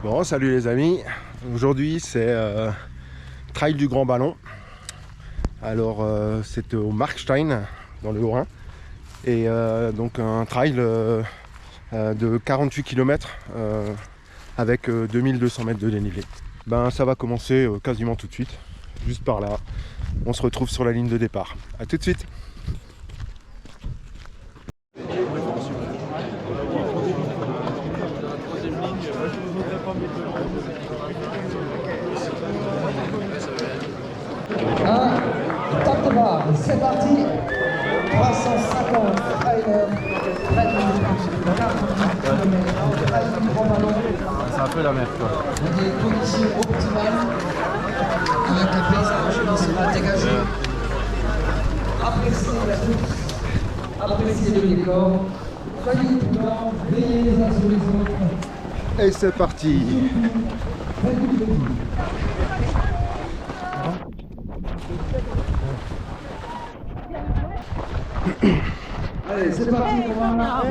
Bon, salut les amis. Aujourd'hui, c'est Trail du Grand Ballon. Alors, c'est au Markstein, dans le Haut-Rhin. Et donc, un trail de 48 km avec 2200 mètres de dénivelé. Ben, ça va commencer quasiment tout de suite, juste par là. On se retrouve sur la ligne de départ. A tout de suite. Top de barre, c'est parti. 350 trailer, C'est un peu la merde quoi. dans des conditions optimales, avec le paysage qui sera dégagé. Appréciez la course, appréciez le décor, soyez prudents, veillez les uns sur les autres. Et c'est parti. Allez, c'est parti, Romain.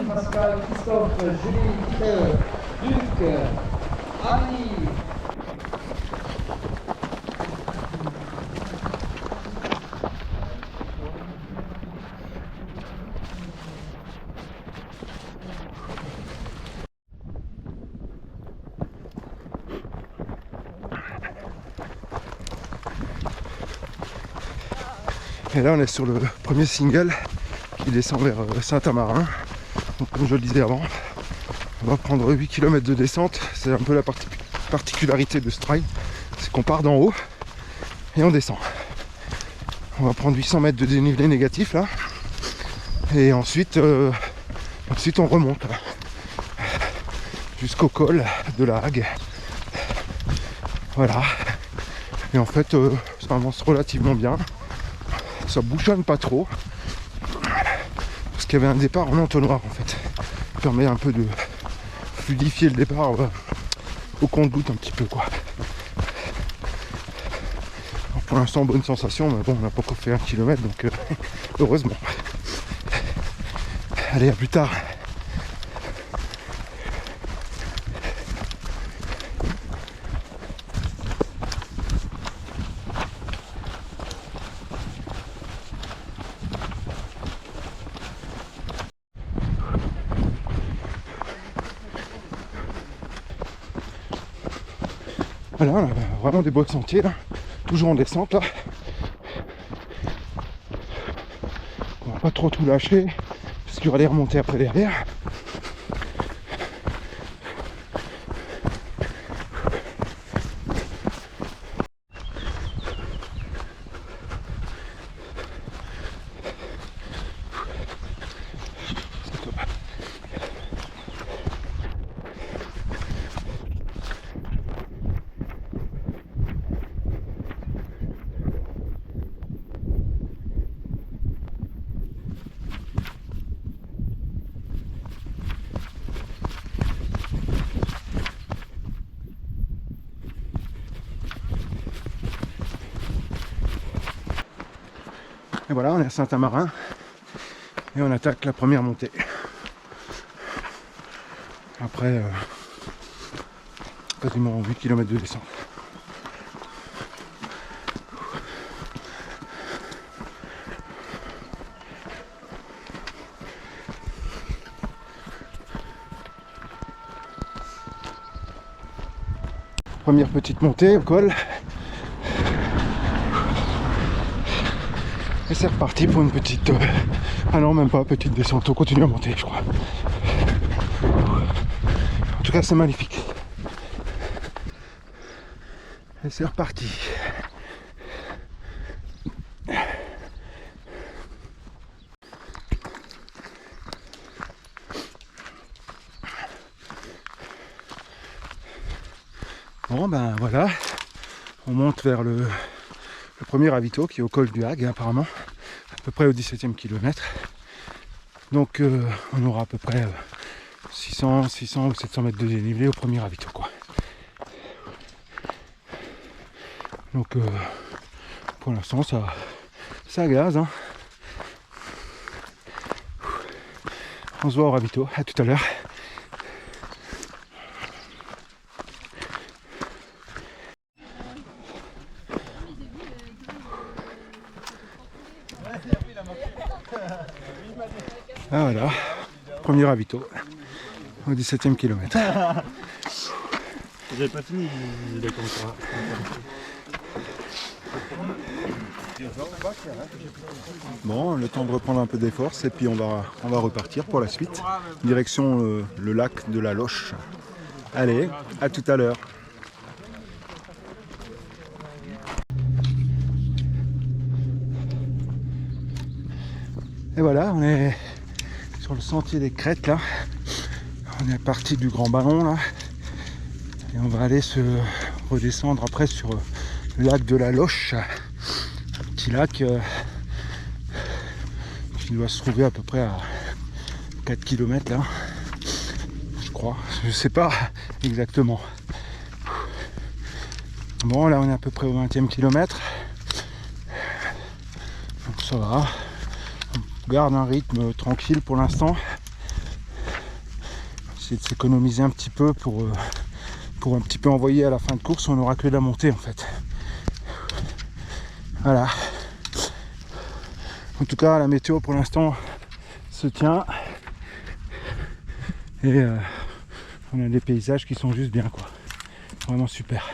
Pascal, Christophe, Julie, Pierre, Luc, Ali. Et là, on est sur le premier single qui descend vers Saint-Amarin. Donc, comme je le disais avant, on va prendre 8 km de descente. C'est un peu la particularité de ce trail, c'est qu'on part d'en haut et on descend. On va prendre 800 mètres de dénivelé négatif là, et ensuite on remonte là, jusqu'au col de la Hague. Voilà. Et en fait, ça avance relativement bien. Ça bouchonne pas trop. Parce qu'il y avait un départ en entonnoir en fait. Ça permet un peu de fluidifier le départ au compte-goutte un petit peu quoi. Alors, pour l'instant bonne sensation, mais bon on n'a pas encore fait 1 km donc heureusement. Allez, à plus tard. Voilà, on a vraiment des beaux sentiers là, toujours en descente là. On va pas trop tout lâcher, parce qu'il y aura des remontées après derrière. C'est top. Et voilà, on est à Saint-Amarin et on attaque la première montée. Après quasiment 8 km de descente. Première petite montée au col. Et c'est reparti pour une petite... ah non, même pas, petite descente. On continue à monter, je crois. En tout cas, c'est magnifique. Et c'est reparti. Bon, ben voilà. On monte vers le premier ravito qui est au col du Hague, apparemment. À peu près au 17e kilomètre. Donc, on aura à peu près 600 ou 700 mètres de dénivelé au premier ravito, quoi. Donc pour l'instant ça gaz, hein. On se voit au ravito, à tout à l'heure. Ah voilà, premier ravito au 17e kilomètre. J'avais pas fini, il est comme ça. Bon, le temps de reprendre un peu des forces et puis on va repartir pour la suite. Direction le lac de la Loche. Allez, à tout à l'heure. Et voilà, on est sur le sentier des crêtes là. On est parti du Grand Ballon là. Et on va aller se redescendre après sur le lac de la Loche. Un petit lac qui doit se trouver à peu près à 4 km là. Je crois, je sais pas exactement. Bon là on est à peu près au 20e kilomètre. Donc ça va. On garde un rythme tranquille pour l'instant. Essayer de s'économiser un petit peu pour un petit peu envoyer à la fin de course, on n'aura que de la montée en fait. Voilà. En tout cas la météo pour l'instant se tient. Et on a des paysages qui sont juste bien quoi. Vraiment super.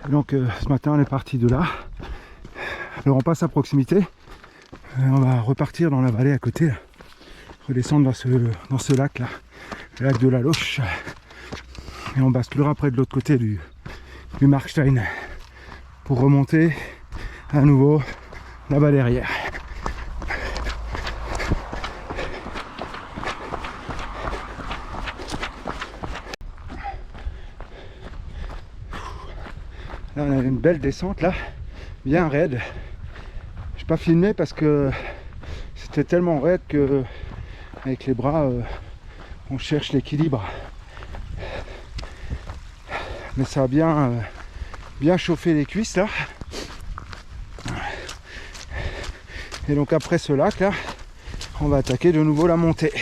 Donc ce matin on est parti de là. Alors on passe à proximité. On va repartir dans la vallée à côté. Là. Redescendre dans ce lac là. Le lac de la Loche. Et on basculera après de l'autre côté du Markstein. Pour remonter à nouveau là-bas derrière. Là on a une belle descente là, bien raide. J'ai pas filmé parce que c'était tellement raide que avec les bras on cherche l'équilibre. Mais ça a bien chauffé les cuisses là. Et donc après ce lac là, on va attaquer de nouveau la montée.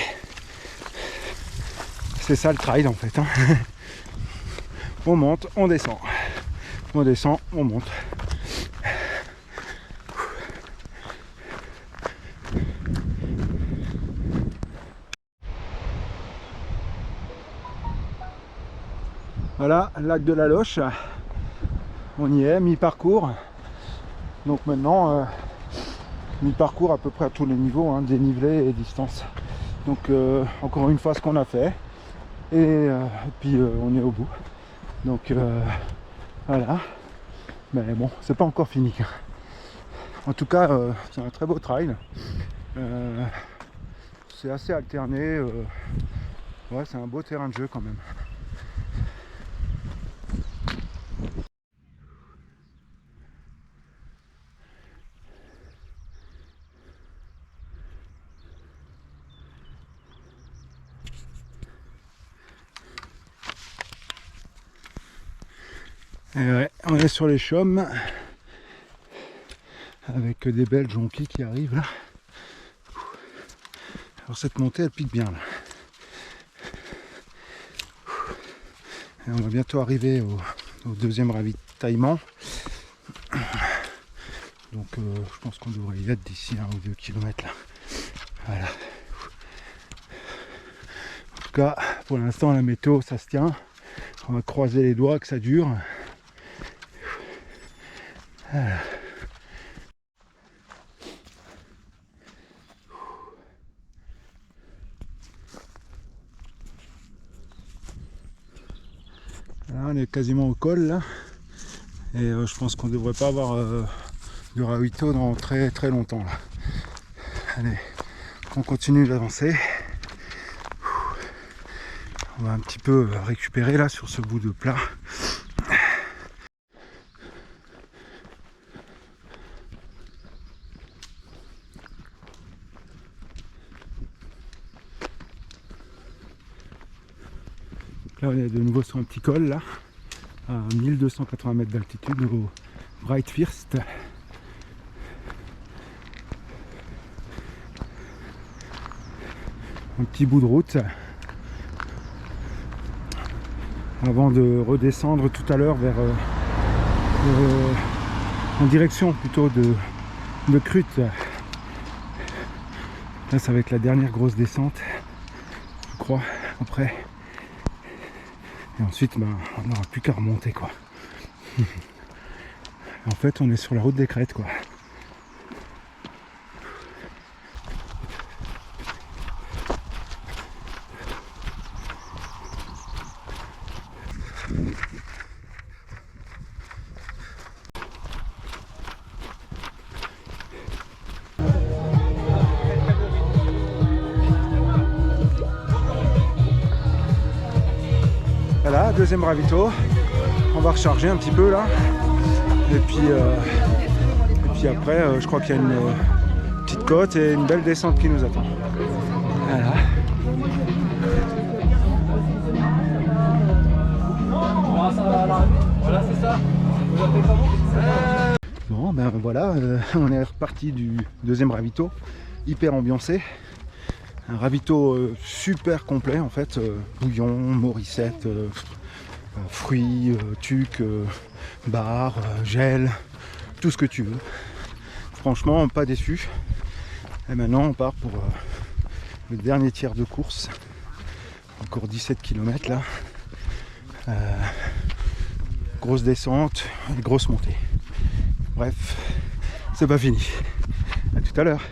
C'est ça le trail en fait. Hein. On monte, on descend. On descend, on monte. Voilà, lac de la Loche. On y est, mi-parcours. Donc maintenant, mi-parcours à peu près à tous les niveaux, hein, dénivelé et distance. Donc encore une fois ce qu'on a fait. Et puis on est au bout. Donc voilà. Mais bon, c'est pas encore fini. En tout cas, c'est un très beau trail. C'est assez alterné. Ouais, c'est un beau terrain de jeu quand même. Et ouais, on est sur les chaumes avec des belles jonquilles qui arrivent là. Alors cette montée elle pique bien là. Et on va bientôt arriver au deuxième ravitaillement. Donc je pense qu'on devrait y être d'ici 1 ou 2 km là. Voilà. En tout cas, pour l'instant la météo ça se tient. On va croiser les doigts que ça dure. Voilà. Là, on est quasiment au col là. Et je pense qu'on ne devrait pas avoir de ravito dans très très longtemps là. Allez, on continue d'avancer. On va un petit peu récupérer là sur ce bout de plat. Là on est de nouveau sur un petit col là, à 1280 mètres d'altitude au Breitfirst. un petit bout de route avant de redescendre tout à l'heure vers en direction plutôt de Crute. Là ça va être la dernière grosse descente, je crois, après. Et ensuite on n'aura plus qu'à remonter quoi. En fait on est sur la route des crêtes quoi. Voilà, deuxième ravito. On va recharger un petit peu là. Et puis après, je crois qu'il y a une petite côte et une belle descente qui nous attend. Voilà. Voilà, c'est ça. Bon, ben voilà, on est reparti du deuxième ravito. Hyper ambiancé. Un ravito super complet en fait. Bouillon, morissette, fruits, tuc, bar, gel, tout ce que tu veux. Franchement, pas déçu. Et maintenant, on part pour le dernier tiers de course. Encore 17 km là. Grosse descente et grosse montée. Bref, c'est pas fini. À tout à l'heure.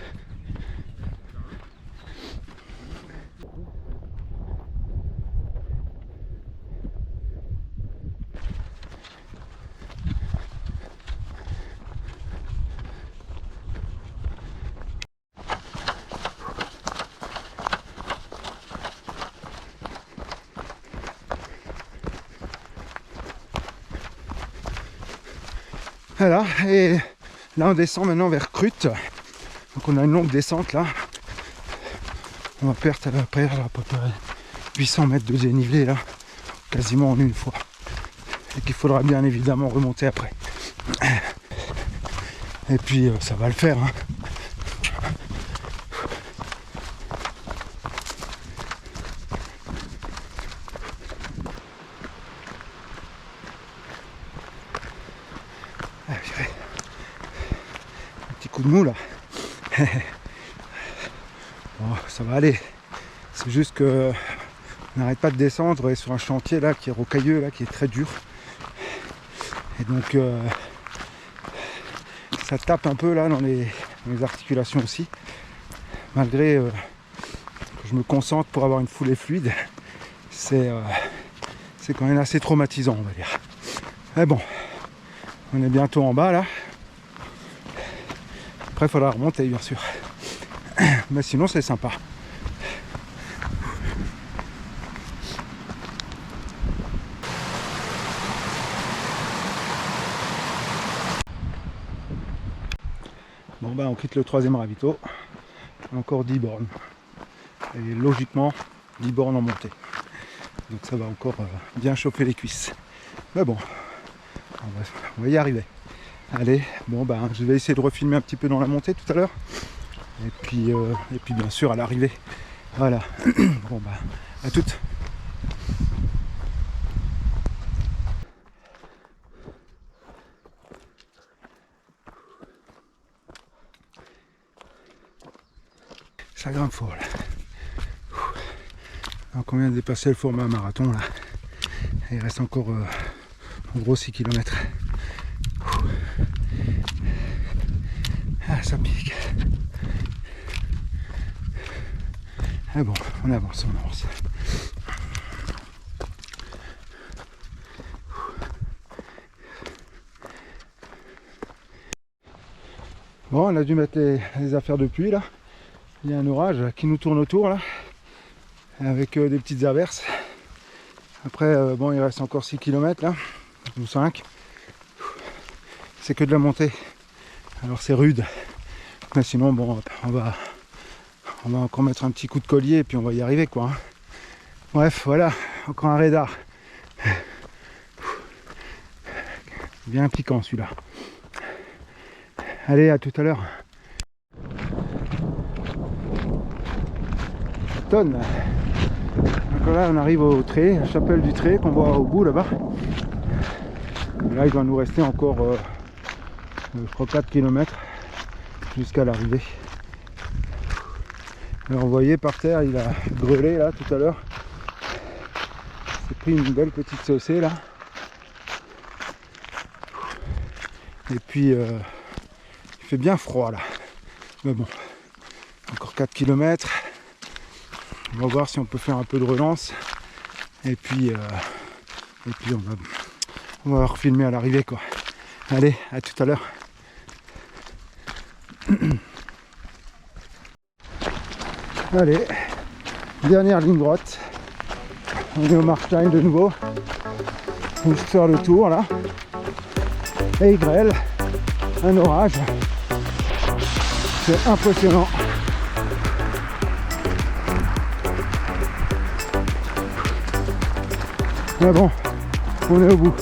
Voilà, et là on descend maintenant vers Crute. Donc on a une longue descente là. On va perdre à peu près 800 mètres de dénivelé là, quasiment en une fois. Et qu'il faudra bien évidemment remonter après. Et puis ça va le faire. Hein. Coup de mou là. Bon, ça va aller. C'est juste que on n'arrête pas de descendre sur un chantier là qui est rocailleux là, qui est très dur. Et donc ça tape un peu là dans les articulations aussi. Malgré que je me concentre pour avoir une foulée fluide, c'est quand même assez traumatisant on va dire. Mais bon, on est bientôt en bas là. Après il faudra remonter bien sûr. Mais sinon c'est sympa. Bon ben on quitte le troisième ravito. Encore 10 bornes. Et logiquement 10 bornes en montée. Donc ça va encore bien chauffer les cuisses. Mais bon, on va y arriver. Allez, bon ben je vais essayer de refilmer un petit peu dans la montée tout à l'heure. Et puis bien sûr à l'arrivée. Voilà. Bon ben à toutes. Ça grimpe fort là. Donc on vient de dépasser le format marathon là. Il reste encore en gros 6 km. Ah ça pique. Ah bon, on avance, on avance. Bon, on a dû mettre les affaires de pluie là. Il y a un orage qui nous tourne autour là, avec des petites averses. Après, bon, il reste encore 6 km là, ou 5. C'est que de la montée. Alors c'est rude. Mais sinon, bon, on va encore mettre un petit coup de collier et puis on va y arriver quoi. Bref, voilà, encore un radar. Bien piquant celui-là. Allez, à tout à l'heure. Ayrton. Donc là on arrive au Tré, la chapelle du Tré qu'on voit au bout là-bas. Là il doit nous rester encore je crois 4 km jusqu'à l'arrivée. Alors vous voyez par terre il a grêlé là tout à l'heure. Il s'est pris une belle petite saucée là. Et puis il fait bien froid là. Mais bon, encore 4 km. On va voir si on peut faire un peu de relance. Et puis on va refilmer à l'arrivée quoi. Allez, à tout à l'heure. Allez, dernière ligne droite. On est au Markstein de nouveau. On va faire le tour là. Et il grêle. Un orage. C'est impressionnant. Mais bon, on est au bout.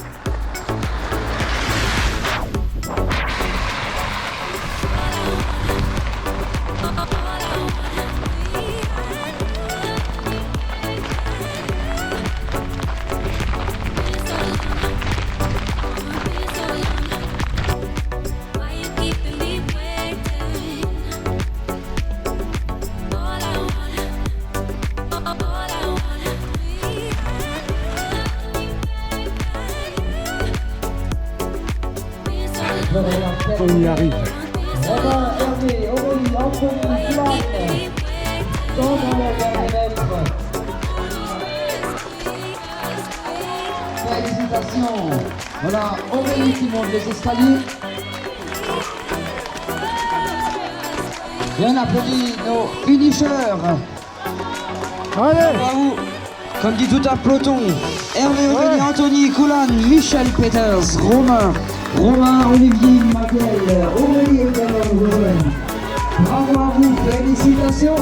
On y arrive. Robin, Hervé, Aurélie, Anthony, Sylvain, sont dans leur dernier mètre. Félicitations. Voilà, Aurélie qui monte les escaliers. Bien applaudi nos finishers. Allez, Bravo. Comme dit tout un peloton, Hervé, Aurélie, Anthony, Coulan, Michel Peters, Romain, Olivier, Maguel, Aurélie et Romain. Bravo à vous, félicitations.